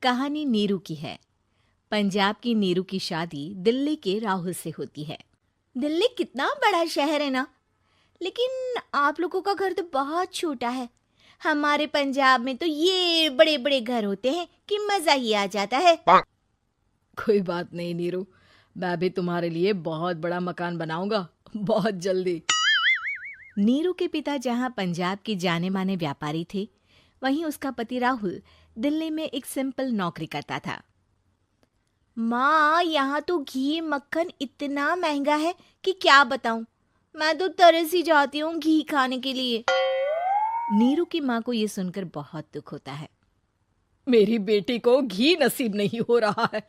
कहानी नीरू की है। पंजाब की नीरू की शादी दिल्ली के राहुल से होती है। दिल्ली कितना बड़ा शहर है ना, लेकिन आप लोगों का घर तो बहुत छोटा है। हमारे पंजाब में तो ये बड़े बड़े घर होते हैं कि मजा ही आ जाता है। कोई बात नहीं नीरू, मैं भी तुम्हारे लिए बहुत बड़ा मकान बनाऊंगा बहुत जल्दी। नीरू के पिता जहाँ पंजाब के जाने माने व्यापारी थे, वहीं उसका पति राहुल दिल्ली में एक सिंपल नौकरी करता था। माँ, यहाँ तो घी मक्खन इतना महंगा है कि क्या बताऊं। मैं तो तरस ही जाती हूँ घी खाने के लिए। नीरू की माँ को ये सुनकर बहुत दुख होता है। मेरी बेटी को घी नसीब नहीं हो रहा है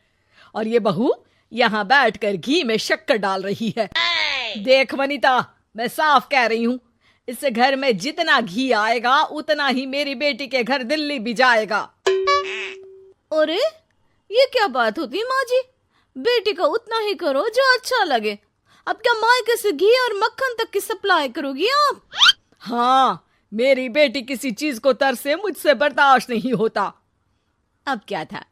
और ये बहू यहाँ बैठकर घी में शक्कर डाल रही है। देख वनिता, मैं साफ कह रही हूँ, इस घर में जितना घी आएगा उतना ही मेरी बेटी के घर दिल्ली भी जाएगा। अरे ये क्या बात होती माँ जी? बेटी का उतना ही करो जो अच्छा लगे। अब क्या मायके से घी और मक्खन तक की सप्लाई करोगी आप? हाँ, मेरी बेटी किसी चीज को तरसे मुझसे बर्दाश्त नहीं होता। अब क्या था,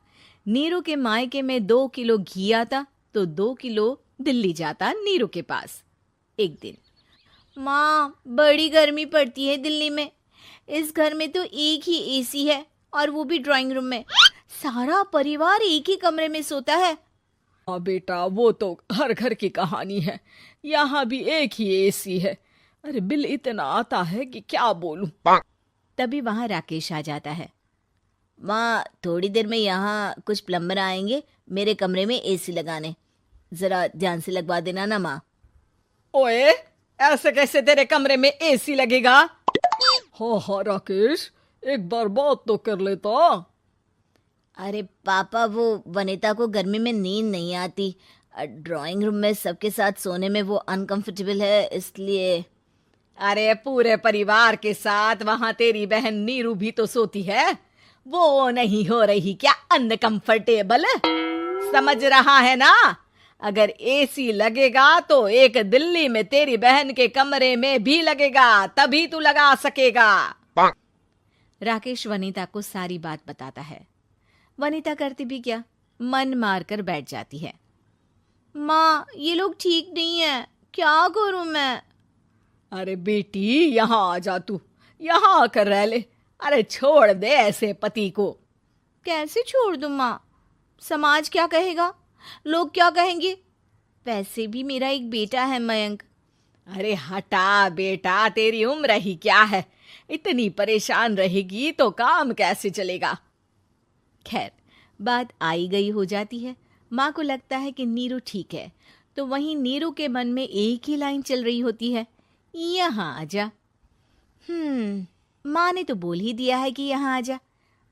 नीरू के मायके में 2 किलो घी आता तो 2 किलो दिल्ली जाता नीरू के पास। एक दिन, माँ बड़ी गर्मी पड़ती है दिल्ली में। इस घर में तो एक ही एसी है और वो भी ड्राइंग रूम में। सारा परिवार एक ही कमरे में सोता है। हाँ बेटा, वो तो हर घर की कहानी है। यहाँ भी एक ही एसी है। अरे बिल इतना आता है कि क्या बोलूं। तभी वहां राकेश आ जाता है। माँ, थोड़ी देर में यहाँ कुछ प्लम्बर आएंगे मेरे कमरे में एसी लगाने। जरा ध्यान से लगवा देना ना माँ। ओए, ऐसे कैसे तेरे कमरे में एसी लगेगा? हाँ राकेश, एक बार बात तो कर लेता। अरे पापा, वो वनिता को गर्मी में नींद नहीं आती। ड्राइंग रूम में सबके साथ सोने में वो अनकंफर्टेबल है, इसलिए। अरे पूरे परिवार के साथ वहां तेरी बहन नीरू भी तो सोती है। वो नहीं हो रही क्या अनकंफर्टेबल? समझ रहा है ना? अगर एसी लगेगा तो एक दिल्ली में तेरी बहन के कमरे में भी लगेगा, तभी तू लगा सकेगा। राकेश वनिता को सारी बात बताता है। वनिता करती भी क्या, मन मारकर बैठ जाती है। माँ, ये लोग ठीक नहीं है, क्या करूं मैं? अरे बेटी, यहाँ आ जा, तू यहाँ आकर रह ले। अरे छोड़ दे ऐसे पति को। कैसे छोड़ दूं माँ? समाज क्या कहेगा, लोग क्या कहेंगे? वैसे भी मेरा एक बेटा है मयंक। अरे हटा बेटा, तेरी उम्र ही क्या है? इतनी परेशान रहेगी तो काम कैसे चलेगा? खैर, बात आई गई हो जाती है। माँ को लगता है कि नीरू ठीक है, तो वहीं नीरू के मन में एक ही लाइन चल रही होती है, यहाँ आजा। माँ ने तो बोल ही दिया है कि यहाँ आजा।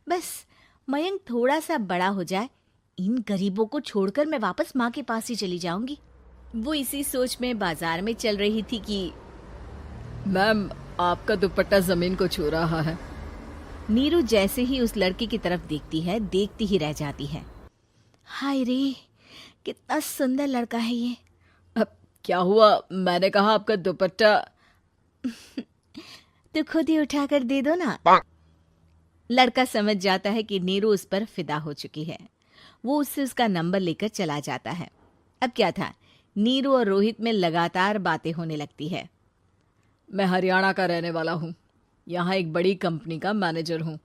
बस मयंक थोड़ा सा बड़ा हो जाए, इन गरीबों को छोड़कर मैं वापस माँ के पास ही चली जाऊंगी। वो इसी सोच में बाजार में चल रही थी कि मैम, आपका दुपट्टा जमीन को छू रहा है। नीरू जैसे ही उस लड़के की तरफ देखती है, देखती ही रह जाती है। हाय रे, कितना सुंदर लड़का है ये। अब क्या हुआ? मैंने कहा आपका दुपट्टा। तो खुद ही उठाकर दे दो ना। लड़का समझ जाता है कि नीरू उस पर फिदा हो चुकी है। वो उससे उसका नंबर लेकर चला जाता है। अब क्या था, नीरू और रोहित में लगातार बातें होने लगती है। मैं हरियाणा का रहने वाला हूँ, यहाँ एक बड़ी कंपनी का मैनेजर हूँ।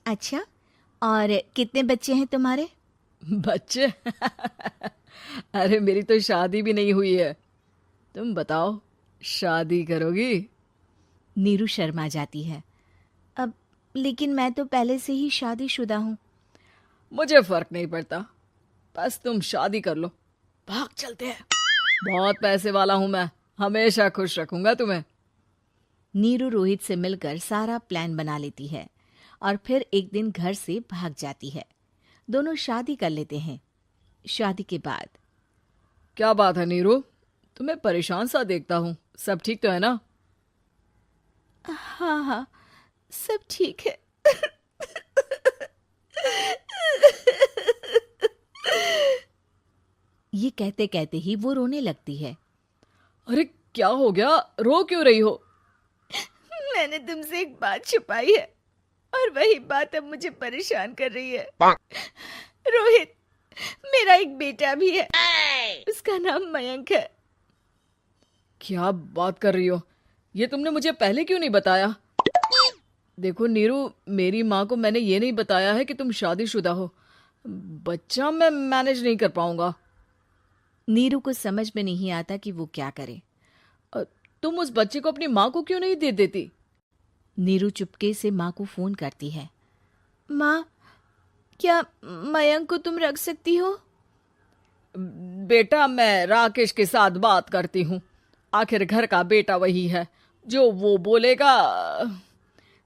अच्छा, और कितने बच्चे हैं तुम्हारे? बच्चे? अरे मेरी तो शादी भी नहीं हुई है। तुम बताओ, शादी करोगी? नीरू शर्मा जाती है। अब लेकिन मैं तो पहले से ही शादीशुदा हूँ। मुझे फर्क नहीं पड़ता, बस तुम शादी कर लो, भाग चलते हैं। बहुत पैसे वाला हूं मैं, हमेशा खुश रखूंगा तुम्हें। नीरू रोहित से मिलकर सारा प्लान बना लेती है और फिर एक दिन घर से भाग जाती है। दोनों शादी कर लेते हैं। शादी के बाद, क्या बात है नीरू, तुम्हें परेशान सा देखता हूँ, सब ठीक तो है ना? हाँ हाँ, सब ठीक है। ये कहते कहते ही वो रोने लगती है। अरे क्या हो गया, रो क्यों रही हो? मैंने तुमसे एक बात छुपाई है और वही बात अब मुझे परेशान कर रही है। रोहित, मेरा एक बेटा भी है, उसका नाम मयंक है। क्या बात कर रही हो? ये तुमने मुझे पहले क्यों नहीं बताया? देखो नीरू, मेरी माँ को मैंने ये नहीं बताया है कि तुम शादीशुदा हो। बच्चा मैं मैनेज नहीं कर पाऊंगा। नीरू को समझ में नहीं आता कि वो क्या करे। तुम उस बच्चे को अपनी माँ को क्यों नहीं दे देती? नीरू चुपके से माँ को फोन करती है। माँ, क्या मयंक को तुम रख सकती हो? बेटा, मैं राकेश के साथ बात करती हूँ। आखिर घर का बेटा वही है, जो वो बोलेगा।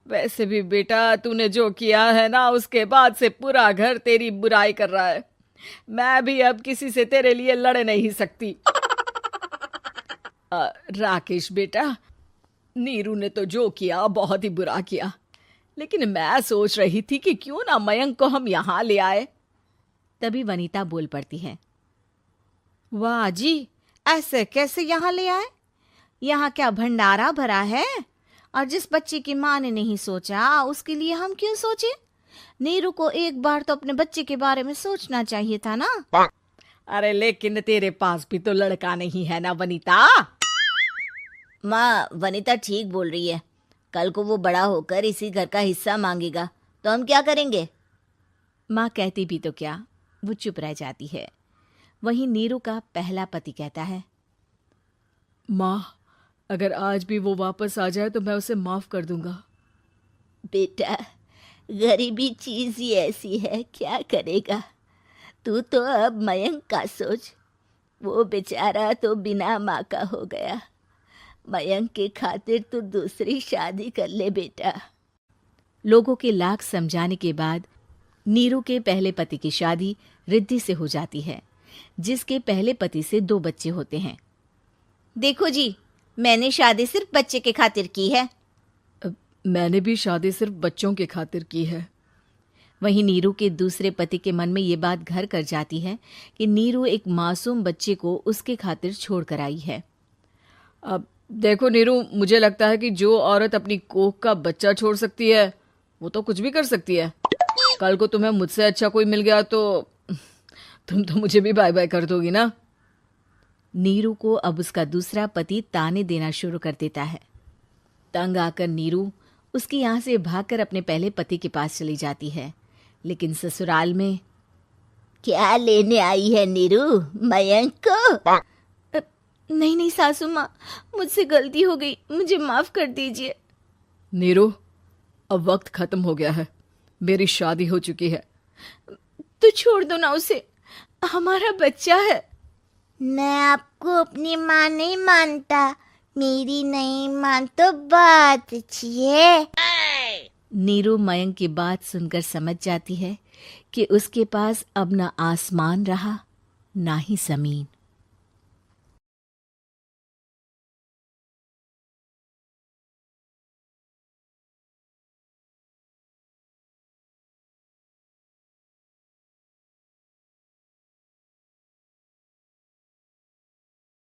वैसे भी बेटा, तूने जो किया है ना, उसके बाद से पूरा घर तेरी बुराई कर रहा है। मैं भी अब किसी से तेरे लिए लड़ नहीं सकती। राकेश बेटा, नीरू ने तो जो किया बहुत ही बुरा किया, लेकिन मैं सोच रही थी कि क्यों ना मयंक को हम यहाँ ले आए। तभी वनीता बोल पड़ती है। वाह जी, ऐसे कैसे यहाँ ले आए? यहाँ क्या भंडारा भरा है? और जिस बच्चे की माँ ने नहीं सोचा, उसके लिए हम क्यों सोचे? नीरू को एक बार तो अपने बच्चे के बारे में सोचना चाहिए था ना। अरे लेकिन तेरे पास भी तो लड़का नहीं है ना वनीता। माँ, वनीता ठीक बोल रही है। कल को वो बड़ा होकर इसी घर का हिस्सा मांगेगा तो हम क्या करेंगे? माँ कहती भी तो क्या, वो चुप रह जाती है। वहीं नीरू का पहला पति कहता है। माँ, अगर आज भी वो वापस आ जाए तो मैं उसे माफ कर दूंगा। बेटा, गरीबी चीज ही ऐसी है, क्या करेगा? तू तो अब मयंक का सोच। वो बेचारा तो बिना माँ का हो गया। मयंक के खातिर तू दूसरी शादी कर ले बेटा। लोगों के लाख समझाने के बाद नीरू के पहले पति की शादी रिद्धि से हो जाती है, जिसके पहले पति से 2 बच्चे होते हैं। देखो जी, मैंने शादी सिर्फ बच्चे के खातिर की है। मैंने भी शादी सिर्फ बच्चों के खातिर की है। वहीं नीरू के दूसरे पति के मन में ये बात घर कर जाती है कि नीरू एक मासूम बच्चे को उसके खातिर छोड़ कर आई है। अब देखो नीरू, मुझे लगता है कि जो औरत अपनी कोख का बच्चा छोड़ सकती है, वो तो कुछ भी कर सकती है। कल को तुम्हें मुझसे अच्छा कोई मिल गया तो तुम तो मुझे भी बाय बाय कर दोगी ना। नीरू को अब उसका दूसरा पति ताने देना शुरू कर देता है। तंग आकर नीरू उसके यहाँ से भागकर अपने पहले पति के पास चली जाती है, लेकिन ससुराल में क्या लेने आई है नीरू, मयंक को? नहीं नहीं सासू माँ, मुझसे गलती हो गई, मुझे माफ कर दीजिए। नीरू, अब वक्त खत्म हो गया है, मेरी शादी हो चुकी है। तो छोड़ दो ना उसे, हमारा बच्चा है। मैं आपको अपनी माँ नहीं मानता, मेरी नहीं मान तो बात अच्छी है। नीरू मयंक की बात सुनकर समझ जाती है कि उसके पास अब न आसमान रहा ना ही जमीन।